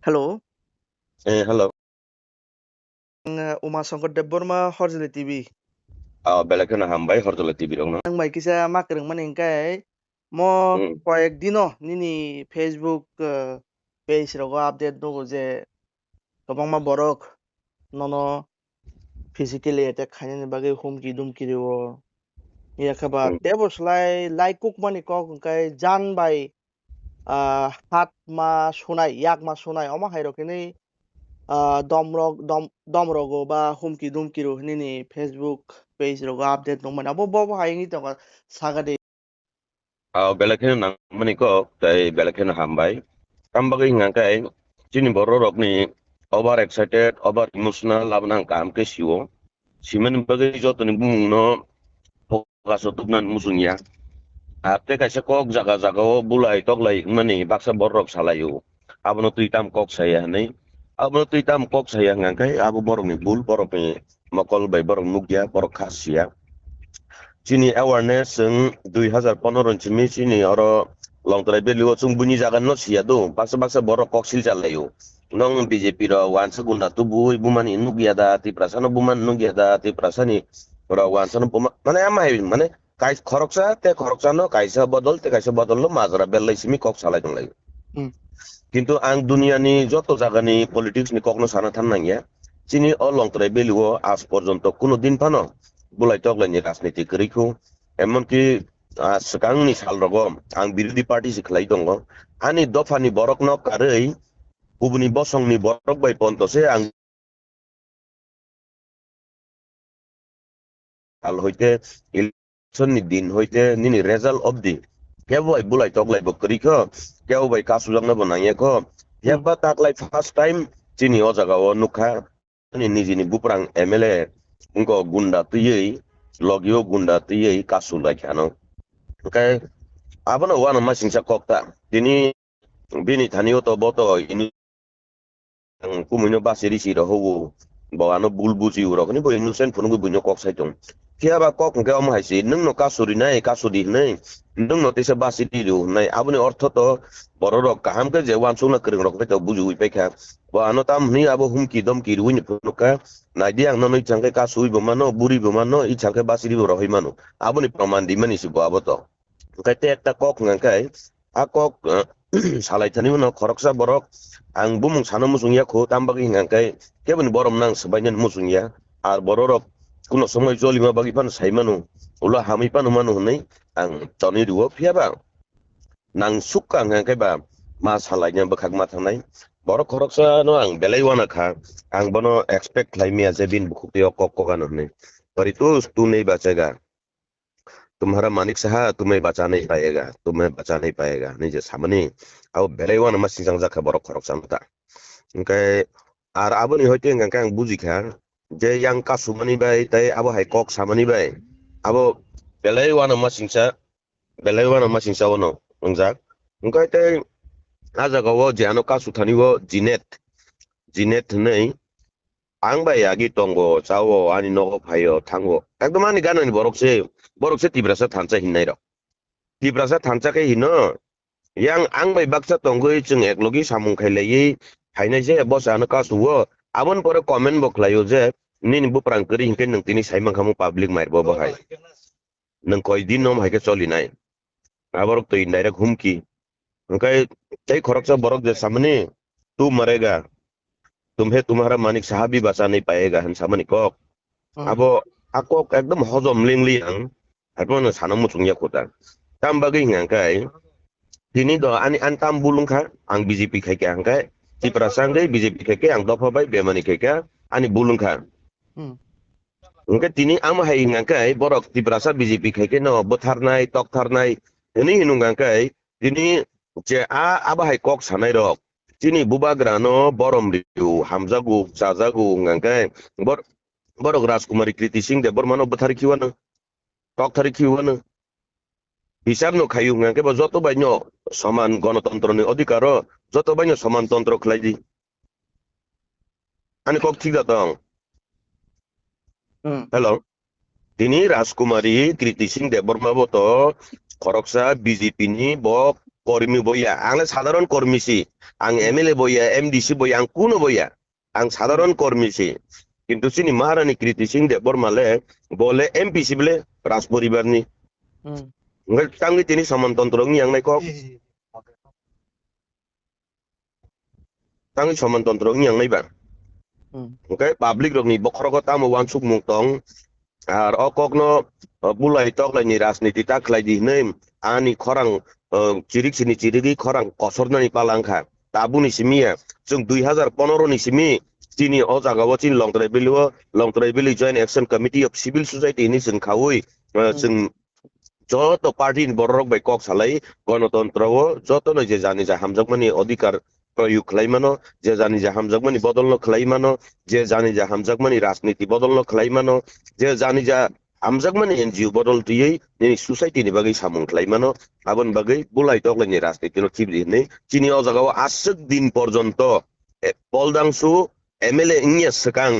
Hello, Hello. Umasongkot Deborma Horzele TV. Belakang hambai hortol TV dong no. Nang mai kisa makreng maning kai mo koyek dino nini Facebook page rogo update dogo je tobang ma borok nono physically attack khani bage humki dumki rewo ya khaba tebos lai cook mani ko kai jan bai hat ma sunai yak ma sunai oma hairo kini domrogo ba humki dumkiro nini Facebook page rogo update nong mana bo haingi to sagade Belakang nang meniko tai belakang hambai. Kambagi ngangkai cini borok ni over excited, over emotional labnang kam ke siwo. Simen bagi joto ni bung no pokasotuk nan musunya. Ate kaisa kok jaga-jaga bulai tok lai mani baksa borok salayu. Abono tuitam kok saya ni. Abono tuitam kok saya ngangkai abu borok ni bul borok ni makol bai borok mugya borok khasya. Chini awareness ng 2015 chimi chini oro long trai beliwo chung buni jagan no sia do baksa borok koksil chalayo nong BJP ro wan sagunda tubu buman inuk yada ti prasano buman nuk yada ti prasani ro wan san mane amai mane kai khoroksa te khoroksa no kaisa bodol te kaisa bodol lo mazra belai simi kok salai dong lai কিন্তু ang dunia ni joto jaga ni politics ni kokno sana tan nang ya chini o long trai beliwo আজ পর্যন্ত কোনো দিন পানো bulai tok lai ni রাজনীতি keriku এমনকি sekarang ni sal rogo ang বিরোধী party si khlai dongo ani dofani borok no karei ubuni bosong ni borok bai ponto se ang al hoite election ni din hoite nini result of the kebo ai bulai tok lai bokri ko kebo bai kasujang na bonangye ko yaba tak lai first time chini o jaga o nukha ni niji ni buprang MLA unko gunda tuyei logio gunda tuyei kasulai khano okay abono wana masingsa kokta dini bini thanio to boto ini kumunyo basiri siro howo bawano bulbuji uro kini bo innocent phunu bunyo kok saitong kia ba kok ngke om haisi nung no kasuri nai nung no tisa basiri ru nai abuni ortho to bororok kaham ke je wan suna kring rok to buju ui pekha bawano tam ni abo humki domki ruin phunu ka nai diang no noi changke kasui bomano buri bomano I changke basiri ro hoimano abuni proman di mani sibo aboto kaite ekta kok ngkai akok salai thani no khoroksa borok ang bumung sana musungya ko tambagi ngangkai kebun borom nang sebanyan musungya ar bororok kuno somoi joli ma bagi pan saimanu ula hami pan manu nei ang toni duo phiaba nang suka ngangkai ba ma salainya bekhak ma thanai borok khoroksa no ang belai wana kha ang bono expect laimia jebin bukhukti kok kokan nei paritus tu nei bachega तुम्हारा मानिक सहा तुम्हें बचा नहीं पाएगा नहीं जे सामने अब बेलेवान मसिंग जाखा बरक खरक सामता ओंखाय are आबोनि होइते गांका आं बुजिखा जे yang kasumani bai tai abo hai kok samani bai abo बेलेवान मसिंसा wono ongjak ओंखाय tai ajagawo je ano kasu thaniwo jinet nei ang bai agi tongo chawo ani nogo phayo thango ekdom ani ganani borokse tibrasa thancha hinnai rok tibrasa thancha ke hino yang ang bai baksa tongoi chung eklogi samung khailai hainai je boss ano kasuwo abon pore comment boklayo je nini bu prang keri hingke nang tini saimang kamu public mair bo bahai nang koi din nom haike choli nai aborok to indirect humki ओंखाय tai khoroksa borok je samne tu mareगा तुम्हें तुम्हारा मानिक साहब भी बचा नहीं पाएगा हम सामने कok abo akok ekdom hojom lingli ang adon sanamu chungya kota tam bagi ngangkai dini do ani antam bulung kha ang BJP khaike angkai ti prasanggai BJP khaike ang dofa bai bemani khaike ani bulung kha ngke tini ama hai ngangkai borok ti prasa BJP khaike no botharnai toktharnai ini hinungangkai tini je aba hai kok sanai rok chini bubagrano borom riu hamzagu chajagu ngangkai borok Rajkumari Kriti Singh de bormano bathari kiwana tok thari kiwana hisab no khayu ngangkai ba joto bainyo saman ganatantra ni adhikaro joto bainyo samantantra khlaidi ani kok thik da tong hello tini Rajkumari Kriti Singh de borma boto khoroksa BJP ni bok কর্মী বইয়া আংলে সাধারণ কর্মীছি আং MLA বইয়া MDC বইয়া আং কোনো বইয়া আং সাধারণ কর্মীছি কিন্তু চিনি মহারানী কৃতি সিং দেববর্মালে বলে এমপিসি বলে রাজ পরিবারনি tangi tini samantontro yang naik kok tangi samantontro yang naik bar okay public rok ni bokro ko tamu wan suk mutong ar okok no bulai tok la ni rasniti tak lai di nem ani khorang cirik sini cirigi khorang kosorna ni palangkha tabu ni simia jung 2015 ni simi tini o jaga wo chin long tribal joint action committee of civil society ni jung khawui jung যত party বড় by cock সালাই গণতন্ত্র যত নয় যে জানি যে হামজাকমানি অধিকার প্রয়োগ খালাইমানো যে জানি যে হামজাকমানি বদল খালাইমানো যে জানি যে হামজাকমানি রাজনীতি বদল খালাইমানো যে জানি যে হামজাকমানি এনজিও বদল তুই ni সোসাইটি ni বাগৈ সামুং খালাইমানো আবন বাগৈ বুলাই তকলাইনি রাজনীতি no খিবদি নেই চিনি ও জায়গাও আসক দিন পর্যন্ত পলদাংসু এমএলএ ইংয়া সকাং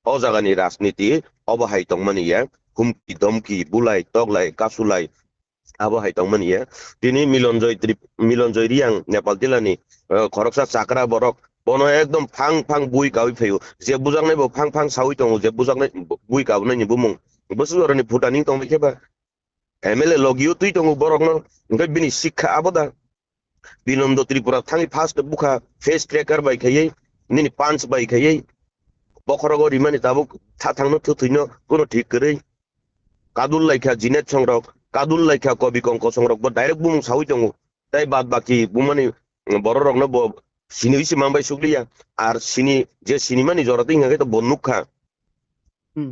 ও জায়গানি রাজনীতি অবহাই তংমানিয়া হুমকি ধমকি বুলাই তগলাই কাসুলাই আবহাই তংমানিয়া তিনি মিলনজয় রিয়াং নেপাল জিলানি খরকসা চাকরা বরক বন একদম ফাং ফাং বুই গাউই ফেউ যে বুজাং নাই ফাং ফাং সাউই দङ যে বুজাং নাই বুই গাউ নাই বুমুং বসুরনি ভুটানিং দङ কেবা এমএলএ লগিও তুই দङ বরক ন ওই বিনি শিক্ষা আবদা বিনন্দ ত্রিপুরা থাঙি ফার্স্ট বুখা ফেস ট্র্যাকার বাই খাইयै নিনি পাঁচ বাই খাইयै বখরগ রিমানি তাবু থাথাংনো থুথুইনো কোনো ঠিক করেই কাদুল লাইখা জিনেত সংরক কাদুল লাইখা কবি কঙ্ক সংরক বা ডাইরেক্ট বুমুং সাউই দङ তাই বাদ বাকি বুমানি বড় রক ন সিনি হইছে মামবাই সুগলিয়া আর সিনি যে সিনিমানি জরাতে ইংগে তো বন্নুখা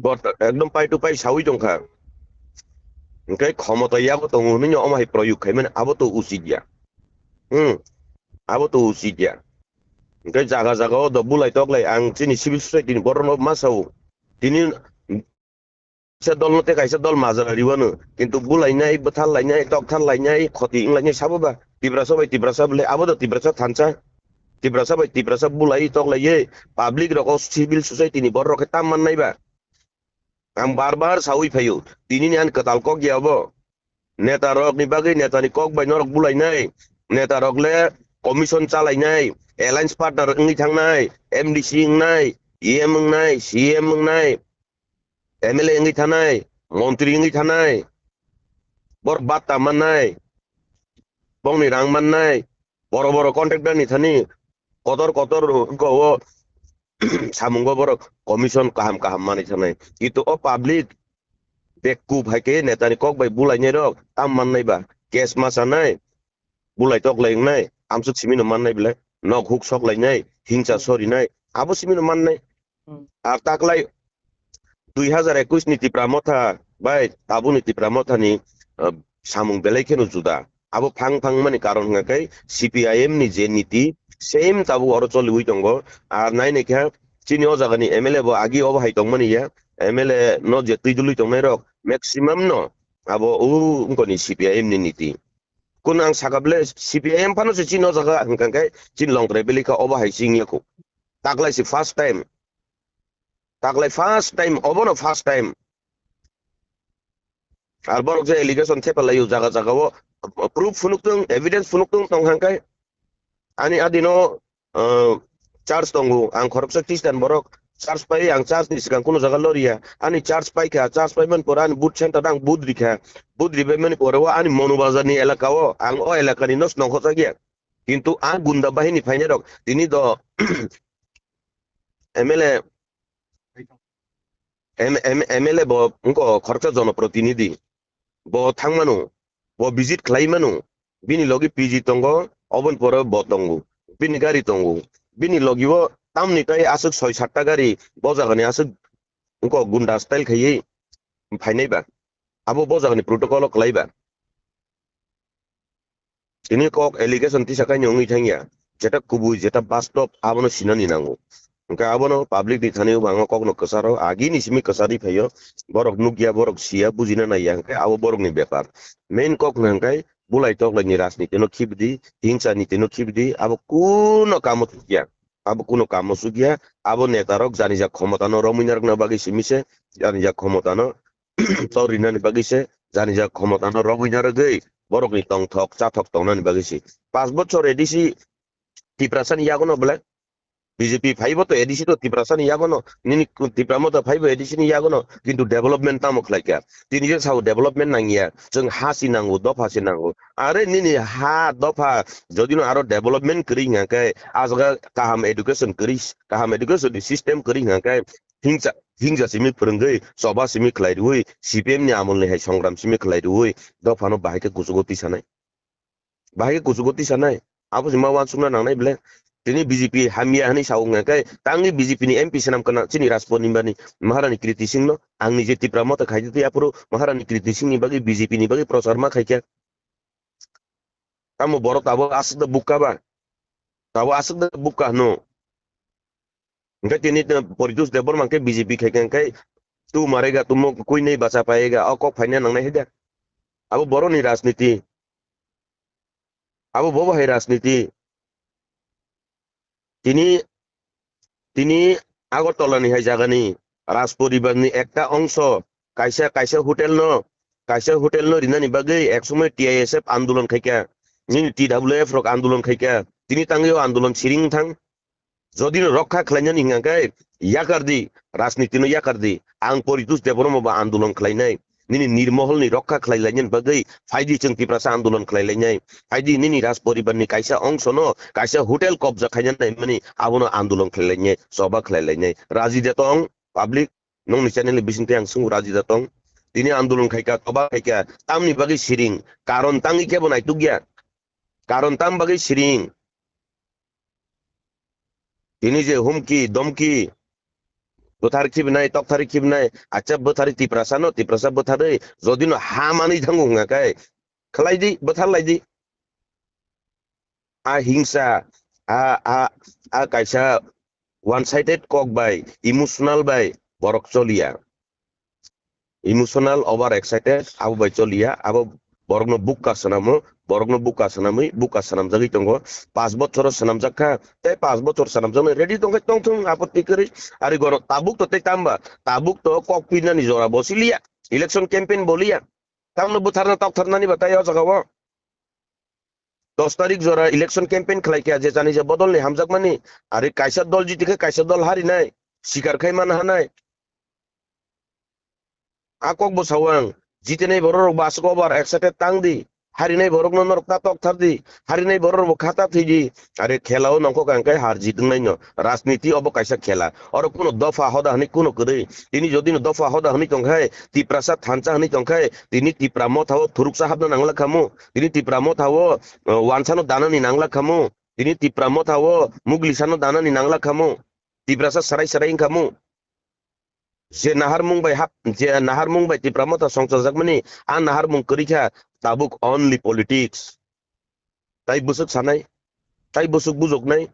বট একদম পাই টু পাই সাউই দংখা ওকে ক্ষমতা ইয়াবো দङ নিনি অমাই প্রয়োগ খাইমানে আবো তো উচিত ইয়া আবো তো উচিত ইয়া ওকে জায়গা জায়গাও দবুলাই তকলাই আং চিনি সিভিল সোসাইটি বড় মাসাও তিনি সে দল নতে কাইসা দল মাজারিবানো কিন্তু বুলাইনাই বথাল লাইনাই টকথাল লাইনাই ক্ষতি ইংলাইনাই সাববা তিব্রাসা বলে আবদ তিব্রাসা থানসা তিব্রাসা বুলাই তকলাইয়ে পাবলিক রক সিভিল সোসাইটি নি বড় রকে তাম মাননাইবা আং বারবার সাউই ফাইও তিনি আন কতাল কক গিয়াবো নেতা রক নি বাগৈ নেতানি কক বাই নরক বুলাইনাই নেতা রকলে কমিশন চালাইনাই এলায়েন্স পার্টনার ইংনি থাংনাই এমডিসি ইংনাই ইএম ইংনাই সিএম ইংনাই এমএলএ ইংনি থানাই মন্ত্রী ইংনি থানাই বড় বার্তা মাননাই বংনি রাং মাননাই বড় বড় কন্ট্রাক্টর নি থানি কতর গো সামুঙ্গ বড় কমিশন কাহাম মানি থানাই কিন্তু ও পাবলিক বেকু ভাইকে নেতানি কক বাই বুলাইনাই রক তাম মাননাইবা কেস মাসানাই বুলাই তকলাই নাই আমসু সিমিনো মাননাই বিলাই নক হুক সক লাইনাই হিংসা সরিনাই আবো সিমিনো মাননাই আর তাকলাই 2021 নীতি প্রামথা বাই তাবু নীতি প্রামথানি সামুং বেলাইখেনো জুদা আবো ফাং ফাং মানে কারণ গাকাই সিপিআইএম নি যে নীতি সেম তাবু অর চলি উই দङ আর নাই নেখা চিনি ও জাগানি এমএলএ বো আগি অবহাই দংমানি ইয়া এমএলএ ন যে তুইদুলুই দংনাই রক ম্যাক্সিমাম ন আবো উ উনকনি সিপিআইএম নি নীতি কোন আং সাকাবলে সিপিআইএম ফানো সে চিনো জায়গা হাঙ্কাঙ্কাই চিন লং ট্রাইবেলিকা অবহাই সিংয়াকু তাকলাই সি ফার্স্ট টাইম অবনো ফার্স্ট টাইম আর বড় যে এলিগেশন থেপালাই জায়গা জায়গাও প্রুফ ফুনুকতং এভিডেন্স ফুনুকতং তং হাঙ্কাই আনি আদিনো চার্জ দংগু আং খরকসা খ্রিস্টান বরক চার্জ পাই আং charge ni sigang kuno jaga loria ani charge pai man poran boot center dang boot ribe man porawa ani monubazar ni elakao ang o elakani nos nong hosa gia কিন্তু ang gunda bahini phaine rok tini do MLA bo unko khorcha jনপ্রতিনিধি bo thangmanu bo visit khlaimanu bini logi PG tongo obon pore bo tongo bini gari tongo bini logi bo tamni tai asuk 6-7 টা গাড়ি বজাগানি asuk unko gunda style khayi phainaiba abo bojagani protocol khlaiba ini kok allegation tisakai nyongi thangya যেটা কুবুই যেটা বাস্তব আবনো সিনানি নাঙ্গো ওকে আবনো public দি থানিও বাঙ্গো কখনো কসারো আগি নিসিমি কসারি ফাইও বরক নুকিয়া বরক সিয়া বুঝিনা নাই ইয়াঙ্কে আবো বরক নি ব্যাপার মেইন কক নাঙ্কাই বুলাই টক লাইনি রাজনীতি নো খিবদি হিংসা নীতি নো খিবদি আবো কোনো কাম তুকিয়া আবো কোনো কাম সুগিয়া আবো নেতারক জানি যা ক্ষমতা নো রমিনার না বাগি সিমিছে জানি যা ক্ষমতা নো তরিনানি বাগিছে জানি যা ক্ষমতা নো রমিনার গই borok ni tong thok cha thok tong nan bagisi 5 বছর ADC tiprasan yagono bla BJP five তো এডিসি তো তিপ্রাসানি ইয়াগনো নিনি তিপ্রামো তো ফাইভ এডিসিনি ইয়াগনো কিন্তু ডেভেলপমেন্ট তামক লাইকা তিনি যে সাউ ডেভেলপমেন্ট নাঙ্গিয়া जों हा सिनांगौ दफा सिनांगौ आरो निनि हा दफा जदिनो आरो डेभेलपमेंट करि हाकाय आजगा काहाम एडुकेशन करि काहाम एडुकेशन सिस्टम करि हाकाय हिंसा हिंसा सिमि फोरोंगै सभा सिमि खलाइरुइ सीपीएम नि आमल नि हाय संग्राम सिमि खलाइरुइ दफानो बाहायके कुसुगति सानाय आबो जिमा वान सुमना नांनाय ब्ले তিনি বিজেপি হামিয়া হানি সাউঙ্গাকাय तांनि বিজেপি नि एमपि सेनाम कना चिनि राजपनि बानि महारानी कृति सिंह नो आंनि जे तिप्रा मत खाइदि यापुरो महारानी कृति सिंह नि बागै বিজেপি नि बागै प्रचार मा खाइका तामो बर ताबो आसद बुक्का नो ओंखाय तिनि परितोष देबर मांके বিজেপি खाइकांखाय तू मारेगा तुम कोई नहीं बचा पाएगा अको फाइना नांनाय हेदा आबो बरनि राजनीति आबो बबो हाय राजनीति তিনি আগরতলাनि हाय जागानि राजपरिबारनि एकटा अंश कायसा होटेल न रिनानि बागै एक समय टीआईएसएफ आंदोलन खायका नि टीडब्ल्यूएफ रक आंदोलन खायका तिनि तांगियो आंदोलन सिरिं थां जदिनो रक्षा खालायनानि हिंगाखाय याकारदि राजनीतिनो याकारदि आं परितोष देबरमबा आंदोलन खालायनाय निनि निर्महलनि रक्षा खालायलायनायनि बागै फाइदि जों तिप्रासा आंदोलन खालायलायनाय फाइदि निनि राज परिबारनि कायसा अंश न कायसा होटेल कब्जा खायनाय माने आबोनो आंदोलन खालायलायनाय सभा खालायलायनाय राजी देतं पाब्लिक नोंनि चैनेल बिसिनते आं सों राजी देतं तिनि आंदोलन खायका सभा खायका तामनि बागै सिरिं कारण तांनि केबो नायतु गया कारण ताम बागै सिरिं तिनि जे हुमकी दमकी बोथार खिबनाय तकथारि खिबनाय आच्चा बोथारि तिप्रासा बोथारै जदिनो हामानि थांगौ हाकाय खलायदि बोथारलायदि आ हिंसा आ कायसा वन साइडेड कक बाय इमोशनल बाय बरक चलिया इमोशनल ओवर एक्साइटेड आबो बाय चलिया आबो बरकनो बुक्का सनाम जागै दंगो 5 বছর सनाम जाखा ते 5 বছর सनाम जानो रेडी दंगै तंथुं आपत्ति करि आरि गर ताबुक तो ते तांबा ताबुक तो कक पिनानि जरा बसिलिया इलेक्शन कैंपेन बोलिया तांनो बोथारना तकथारनानि बतायो जगावो 10 तारिख जरा इलेक्शन कैंपेन खलायखा जे जानि जे बदलनि हामजाकमानि आरि कायसा दल जितिखै कायसा दल हारिनाय सिकारखाय मान हानाय आकक बसावां जितेनाय बरर बासको बार एक्साइटेड तांदि हारिनाय बरक न नरकता तकथारदि हारिनाय बरर खाता थैदि आरे खेलाव नंको कांकाय हार जितनाय न राजनीति अब कायसा खेला और कोनो दफा हदा हनि कोनो करे तिनि जदिनो दफा हदा हनि तंखाय तिप्रासा थानचा हनि तंखाय तिनि तिप्रामो थाव थुरुकसा हाबना नांला खामु तिनि तिप्रामो थाव वानसानो दानानि नांला खामु तिनि तिप्रामो थाव मुगलिसानो दानानि नांला खामु तिप्रासा सराय खामु जे नाहार मुंबाय तिप्रामता संसार जागमानि आ नाहार मुं करिखा ताबुक ओनली पॉलिटिक्स ताई बुसुक सानाय ताई बुसुक बुजोकनाय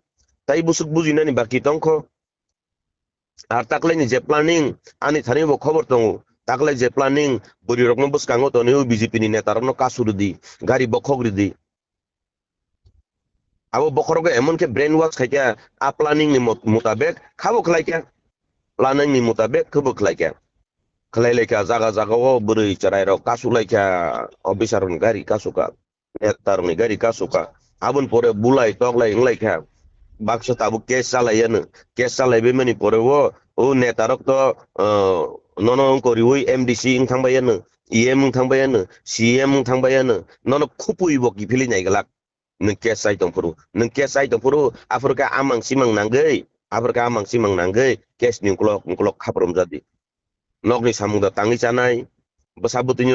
ताई बुसुक बुजिनायनि बाकी दंखो आर ताकलायनि जे प्लानिंग आनि थानिबो खबर दङ ताकलाय जे प्लानिंग बुरि रकम बसकांगो तनिउ बीजेपी नि नेतारनो कासुरदि गारि बखग्रिदि आबो बखरगे एमन के ब्रेन वॉश खायका आ प्लानिंग नि मुताबिक खाबो खलायका प्लानिंग नि मुताबिक खबो खलायका खलायलायका जागा जागाव बुरै चरायरो कासुलायका अफिसारनि गारि कासुका नेतारनि गारि कासुका आबन परे बुलाय तगलाय इंलायका बाक्सा ताबु केस चालायबे मानि परे ओ नेतारक तो ननो करिवै एमडीसी इन थांबायानो ईएम थांबायानो सीएम थांबायानो ननो खुपुइबो गिफिलि नायगलाक नों केस साइटफोरु आफरका आमां सिमां नांगै केस निंक्लक खाब्रम जादि नगनि सामुदा तांगि जानाय बसाबुतिनि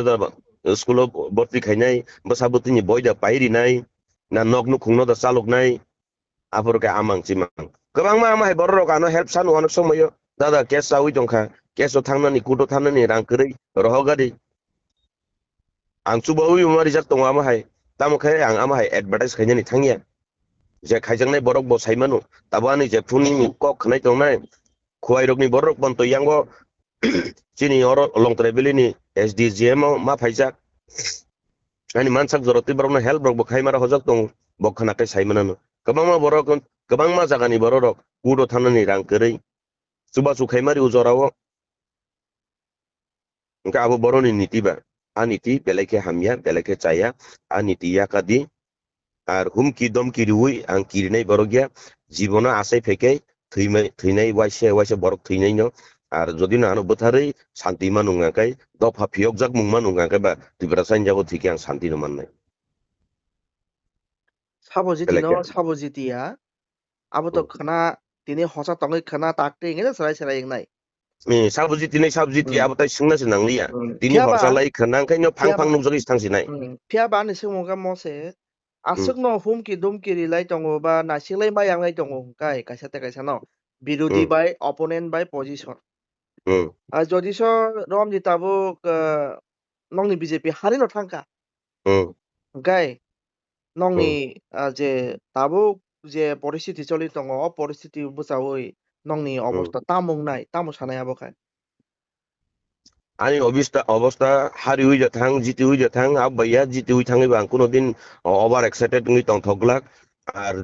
स्कुल भर्ती खायनाय बसाबुतिनि बयदा पायरिनाय ना नगनु खुंनो दा चालकनाय आफरका आमां सिमां गोबां मा माय बररकानो हेल्प सानु अनेक समय दादा केस जावै दंखा केसआव थांनानै कुटआव थांनानै रां करै रहगारि आं सुबावै मारि जाक दङ आमाहाय तामखाय आं आमाहाय एडभार्टाइज खायनानै थांगिया जे खायजांनाय बरक बसायमानु ताबानि जे फुनि कक खनाय दंनाय खुवाइरकनि बरक बन्त यांगो चिनि और लं ट्रेभेलिनि एसडीजीएम मा फायजाक ani mansak joroti borokno help rok bo khaimara hojak tong bokhana kai saimanaनो गोबां मा जागानि बररक कुटआव थांनानै रां करै सुबा सुखाइमारि उजराव ओंका आबो बरनि नीतिबा aniti beleke hamya beleke chaya aniti yakadi আর হুমকি দমকি রুই আং কিরিনাই বরগিয়া জীবনে আসাই ফেকে থৈনাই ওয়াইসে ওয়াইসে বরক থৈনাই ন আর যদি না আনো বথাरै শান্তি মানুঙাকাই দফা ফিয়ক জাক মুং মানুঙাকাই বা তুইবরা সাইন যাবো ঠিকই আং শান্তি নমান্নাই 사보지티노 বেলেকে 사보지티야 아부터 크나 디니 호사 덩이 크나 딱대 이게 사라이사라 이그나이 সাবজি তিনাই সাবজি তি আবতাই সিংনাসে নাংলিয়া তিনি 피아바 হরসালাই খনাংখাইনো ফাং 피아바 ফাং নুকজগি থাংসিনাই 피아바는 승모가 뭐세 아스그노 홈기 돔기리 라이 동오바 나실라이 마양 라이 동오 가이 가샤테 가샤노 বিরোধী বাই অপোনেন্ট বাই পজিশন আর যদি রমজি তাবো নংনি বিজেপি হারিনো থাঙ্কা গাই নংনি যে তাবো যে পরিস্থিতি চলি দङ পরিস্থিতি বুঝাওই নংনি অবস্থা তামুংনাই তামু সানাই আবখাই ani অবস্থা হারি হই যাথাং জিতি হই যাথাং আবাইয়া জিতি হই থাঙি বাং কোনো দিন ওভার এক্সাইটেড নই তং থগলাক আর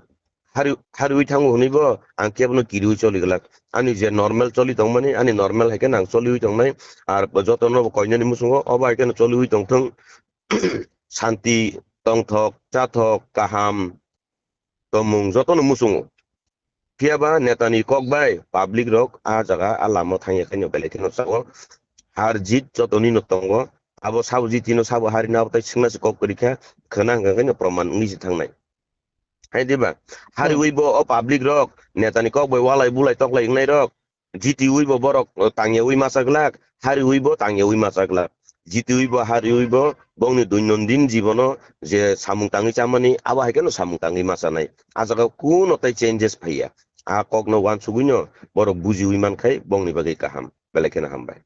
হারি হই থাঙ হনিব আং কেবনো কিরি হই চলি গলাক আনি যে নরমাল চলি তং মানে আনি নরমাল হেকেন আং চলি হই তং নাই আর যতন কইনানি মুসুঙ্গ অবা হেকেন চলি হই তং থং শান্তি তং থক চাথক কাহাম তমুং যতন মুসুঙ্গ কিয়াবা নেতানি কক বাই পাবলিক রক আ জায়গা আলামো থাঙে খাইনো বেলেকেনো চাও har jit jotoni no tongo abo sabu jitino sabu hari na tai singna se kok korika khana ngai no proman ngi si thangnai hai diba hari uibo o public rok netani kok boy walai bulai tok lai ngai rok jiti uibo borok tangye ui masaglak hari uibo tangye ui masaglak jiti uibo hari uibo bongni দৈনন্দিন জীবনো যে samung tangi chamani aba haikeno samung tangi masanai ajaga kuno tai changes phaiya a kok no wan suguino borok buji ui man khai bongni bagai kaham belekena hambai